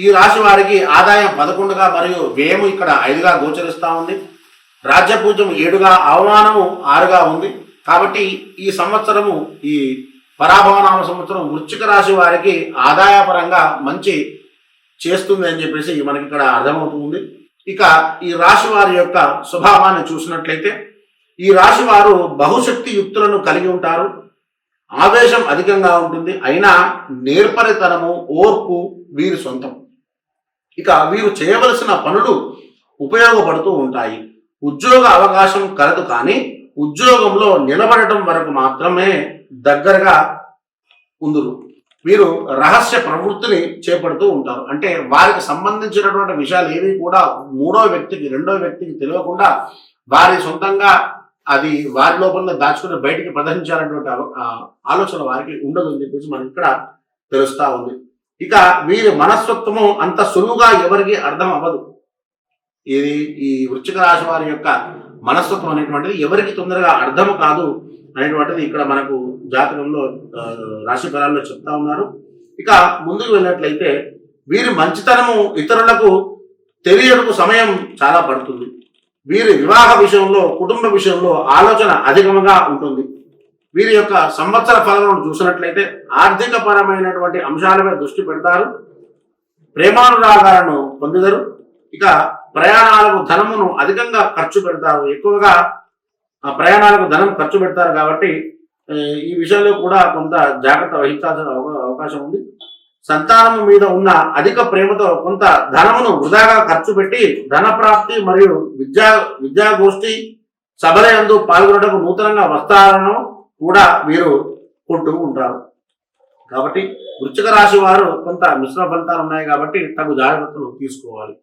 ఈ రాశి వారికి ఆదాయం 11గా మరియు వ్యయము ఇక్కడ 5గా గోచరిస్తూ ఉంది. రాజ్యపూజ్యం 7గా, అవమానము 6గా ఉంది. కాబట్టి ఈ సంవత్సరము, ఈ పరాభవనామ సంవత్సరం వృశ్చిక రాశి వారికి ఆదాయపరంగా మంచి చేస్తుంది అని చెప్పేసి మనకి ఇక్కడ అర్థమవుతుంది. ఇక ఈ రాశి వారి యొక్క స్వభావాన్ని చూసినట్లయితే ఈ రాశి వారు బహుశక్తి యుక్తులను కలిగి ఉంటారు. ఆవేశం అధికంగా ఉంటుంది. అయినా నేర్పరితనము, ఓర్పు వీరి సొంతం. ఇక వీరు చేయవలసిన పనులు ఉపయోగపడుతూ ఉంటాయి. ఉద్యోగ అవకాశం కలదు, కానీ ఉద్యోగంలో నిలబడటం వరకు మాత్రమే దగ్గరగా ఉందురు. వీరు రహస్య ప్రవృత్తిని చేపడుతూ ఉంటారు. అంటే వారికి సంబంధించినటువంటి విషయాలు ఏవి కూడా మూడో వ్యక్తికి, రెండో వ్యక్తికి తెలియకుండా వారి సొంతంగా అది వారి లోపల దాచుకుని బయటికి ప్రదర్శించాలనేటువంటి ఆలోచన వారికి ఉండదు అని చెప్పేసి మనకి ఇక్కడ తెలుస్తా ఉంది. ఇక వీరి మనస్తత్వము అంత సులువుగా ఎవరికి అర్థం అవ్వదు. ఇది ఈ వృశ్చిక రాశి వారి యొక్క మనస్తత్వం అనేటువంటిది ఎవరికి తొందరగా అర్థం కాదు అనేటువంటిది ఇక్కడ మనకు జాతకంలో రాశి ఫలాల్లో చెప్తా ఉన్నారు. ఇక ముందుకు వెళ్ళినట్లయితే వీరి మంచితనము ఇతరులకు తెలియటకు సమయం చాలా పడుతుంది. వీరి వివాహ విషయంలో, కుటుంబ విషయంలో ఆలోచన అధికంగా ఉంటుంది. వీరి యొక్క సంవత్సర ఫలాలను చూసినట్లయితే ఆర్థిక పరమైనటువంటి అంశాలపై దృష్టి పెడతారు. ప్రేమానురాగాలను పొందుతారు. ఇక ప్రయాణాలకు ధనమును అధికంగా ఖర్చు పెడతారు. ఎక్కువగా ప్రయాణాలకు ధనం ఖర్చు పెడతారు. కాబట్టి ఈ విషయంలో కూడా కొంత జాగ్రత్త వహించాల్సిన అవకాశం ఉంది. సంతానము మీద ఉన్న అధిక ప్రేమతో కొంత ధనమును వృధాగా ఖర్చు పెట్టి ధన ప్రాప్తి మరియు విద్యాగోష్ఠి సభలందు పాల్గొనడానికి నూతనంగా వస్త్రాలను కూడా వీరు కొంటూ ఉంటారు. కాబట్టి వృశ్చిక రాశి వారు కొంత మిశ్రమ ఫలితాలు ఉన్నాయి కాబట్టి తగు జాగ్రత్తలు తీసుకోవాలి.